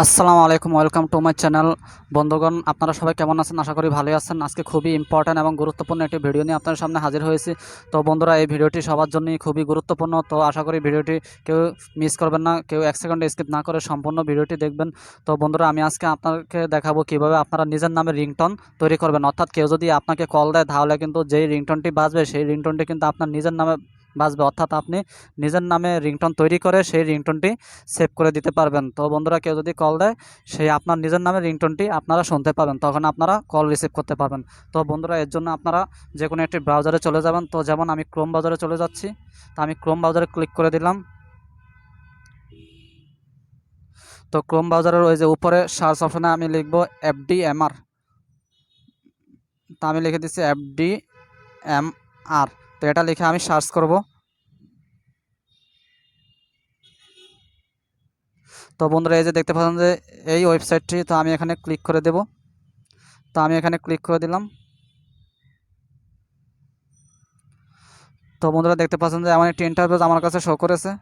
আসসালামু আলাইকুম, welcome to my channel. বন্ধুগণ, আপনারা সবাই কেমন আছেন? আশা করি ভালোই আছেন। আজকে খুবই ইম্পর্ট্যান্ট এবং গুরুত্বপূর্ণ একটি ভিডিও নিয়ে আপনাদের সামনে হাজির হয়েছি। তো বন্ধুরা, এই ভিডিওটি সবার জন্যই খুবই গুরুত্বপূর্ণ। তো আশা করি ভিডিওটি কেউ মিস করবেন না, কেউ এক সেকেন্ড স্কিপ না করে সম্পূর্ণ ভিডিওটি দেখবেন। তো বন্ধুরা, আমি আজকে আপনাকে দেখাবো কিভাবে আপনারা নিজের নামে রিংটোন তৈরি করবেন। অর্থাৎ কেউ যদি আপনাকে কল দেয়, তাহলে কিন্তু যেই রিংটোনটি বাজবে সেই রিংটোনটি কিন্তু আপনার নিজের নামে বাজবে। অর্থাৎ আপনি নিজের নামে রিংটোন তৈরি করে সেই রিংটোনটি সেভ করে দিতে পারবেন। তো বন্ধুরা, কেউ যদি কল দেয়, সেই আপনার নিজের নামে রিংটোনটি আপনারা শুনতে পাবেন, তখন আপনারা কল রিসিভ করতে পারবেন। তো বন্ধুরা, এর জন্য আপনারা যে কোনো একটি ব্রাউজারে চলে যাবেন। তো যেমন আমি ক্রোম ব্রাউজারে চলে যাচ্ছি। তো আমি ক্রোম ব্রাউজারে ক্লিক করে দিলাম। তো ক্রোম ব্রাউজারের ওই যে উপরে সার্চ অপশনে আমি লিখব FDMR। তো আমি লিখে দিচ্ছি FDMR। তো এটা লিখে আমি সার্চ করব। তো বন্ধুরা, এই যে দেখতে পাচ্ছেন যে এই ওয়েবসাইটটি, তো আমি এখানে ক্লিক করে দেব। তো আমি এখানে ক্লিক করে দিলাম। তো বন্ধুরা, দেখতে পাচ্ছেন যে এমন একটি ইন্টারফেস আমার কাছে শো করেছে।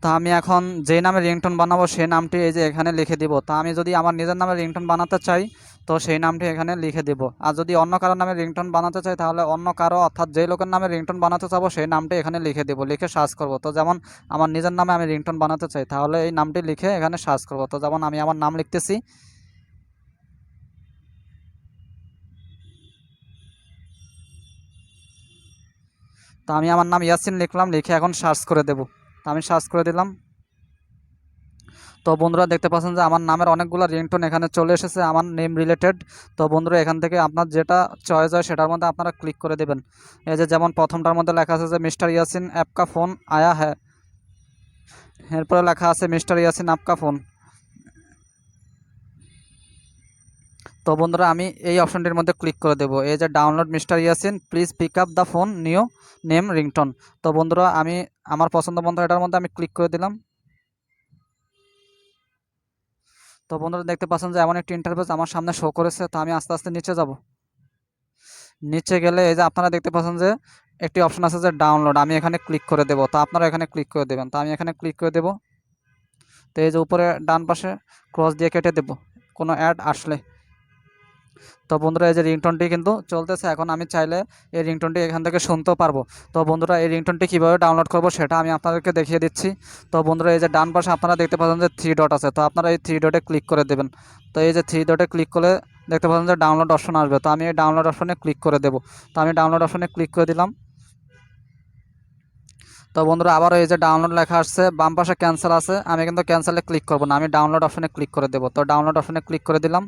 তা আমি এখন যে নামে রিংটোন বানাবো সেই নামটি এই যে এখানে লিখে দিব। তা আমি যদি আমার নিজের নামে রিংটোন বানাতে চাই, তো সেই নামটি এখানে লিখে দিব। আর যদি অন্য কারো নামে রিংটোন বানাতে চাই, তাহলে অন্য কারো, অর্থাৎ যেই লোকের নামে রিংটোন বানাতে চাবো সেই নামটি এখানে লিখে দিব, লিখে সার্চ করব। তো যেমন আমার নিজের নামে আমি রিংটোন বানাতে চাই, তাহলে এই নামটি লিখে এখানে সার্চ করব। তো যেমন আমি আমার নাম লিখতেছি। তো আমি আমার নাম ইয়াসিন লিখলাম, লিখে এখন সার্চ করে দেব। তো আমি সার্চ করে দিলাম। তো বন্ধুরা, দেখতে পাচ্ছেন যে আমার নামের অনেকগুলো রিংটোন এখানে চলে এসেছে আমার নেম রিলেটেড। তো বন্ধুরা, এখান থেকে আপনার যেটা চয়েস হয় সেটার মধ্যে আপনারা ক্লিক করে দেবেন। এই যে যেমন প্রথমটার মধ্যে লেখা আছে যে মিস্টার ইয়াসিন অ্যাপকা ফোন আয়া হ্যাঁ। এরপরে লেখা আছে মিস্টার ইয়াসিন আপকা ফোন। তো বন্ধুরা, আমি এই অপশনটির মধ্যে ক্লিক করে দেবো। এই যে download mister Yasin, please pick up the phone new name ringtone. তো বন্ধুরা, আমি আমার পছন্দ মতো এটার মধ্যে আমি ক্লিক করে দিলাম। তো বন্ধুরা, দেখতে পাচ্ছেন যে এমন একটি ইন্টারফেস আমার সামনে শো করেছে। তো আমি আস্তে আস্তে নিচে যাব। নিচে গেলে এই যে আপনারা দেখতে পাচ্ছেন যে একটি অপশন আছে যে ডাউনলোড, আমি এখানে ক্লিক করে দেব। তো আপনারা এখানে ক্লিক করে দেবেন। তো আমি এখানে ক্লিক করে দেব। তো এই যে উপরে ডান পাশে ক্রস দিয়ে কেটে দেব কোনো অ্যাড আসলে। তো বন্ধুরা, এই যে রিংটোনটি কিন্তু চলতেছে। এখন আমি চাইলে এই রিংটোনটি এখান থেকে শুনতেও পারবো। তো বন্ধুরা, এই রিংটোনটি কীভাবে ডাউনলোড করবো সেটা আমি আপনাদেরকে দেখিয়ে দিচ্ছি। তো বন্ধুরা, এই যে ডান পাশে আপনারা দেখতে পাচ্ছেন যে 3 ডট আছে। তো আপনারা এই 3 ডটে ক্লিক করে দেবেন। তো এই যে 3 ডটে ক্লিক করে দেখতে পাচ্ছেন যে ডাউনলোড অপশন আসবে। তো আমি এই ডাউনলোড অপশনে ক্লিক করে দেবো। তো আমি ডাউনলোড অপশনে ক্লিক করে দিলাম। তো বন্ধুরা, আবারও এই যে ডাউনলোড লেখা আসছে, বাম পাশে ক্যান্সেল আছে। আমি কিন্তু ক্যান্সেলে ক্লিক করবো না, আমি ডাউনলোড অপশনে ক্লিক করে দেবো। তো ডাউনলোড অপশনে ক্লিক করে দিলাম।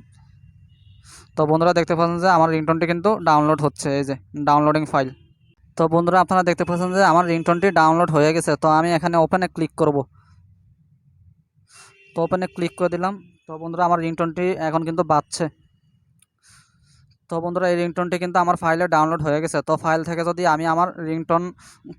তো বন্ধুরা, দেখতে পাচ্ছেন যে আমার রিংটোনটি কিন্তু ডাউনলোড হচ্ছে, এই যে ডাউনলোডিং ফাইল। তো বন্ধুরা, আপনারা দেখতে পাচ্ছেন যে আমার রিংটোনটি ডাউনলোড হয়ে গেছে। তো আমি এখানে ওপেনে ক্লিক করব। তো ওপেনে ক্লিক করে দিলাম। তো বন্ধুরা, আমার রিংটোনটি এখন কিন্তু বাজছে। তো বন্ধুরা, এই রিংটোনটি কিন্তু আমার ফাইলে ডাউনলোড হয়ে গেছে। তো ফাইল থেকে যদি আমি আমার রিংটোন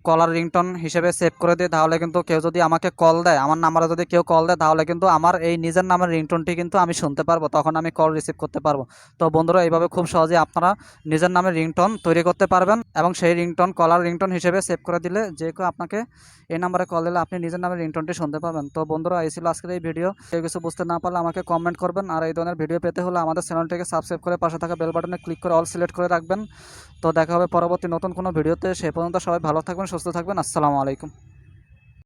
কলার রিংটোন হিসেবে সেভ করে দিই, তাহলে কিন্তু কেউ যদি আমাকে কল দেয়, আমার নাম্বারে যদি কেউ কল দেয়, তাহলে কিন্তু আমার এই নিজের নামের রিংটোনটি কিন্তু আমি শুনতে পারবো, তখন আমি কল রিসিভ করতে পারবো। তো বন্ধুরা, এইভাবে খুব সহজেই আপনারা নিজের নামের রিংটোন তৈরি করতে পারবেন এবং সেই রিংটোন কলার রিংটোন হিসেবে সেভ করে দিলে যে কেউ আপনাকে এই নাম্বারে কল দিলে আপনি নিজের নামের রিংটোনটি শুনতে পাবেন। তো বন্ধুরা, এই ছিল আজকের এই ভিডিও। কেউ কিছু বুঝতে না পারলে আমাকে কমেন্ট করবেন। আর এই ধরনের ভিডিও পেতে হলে আমাদের চ্যানেলটিকে সাবস্ক্রাইব করে পাশে থাকা বেল বাটনে ক্লিক করে অল সিলেক্ট করে রাখবেন। তো দেখা হবে পরবর্তী নতুন কোনো ভিডিওতে। সে পর্যন্ত সবাই ভালো থাকবেন, সুস্থ থাকবেন। আসসালামু আলাইকুম।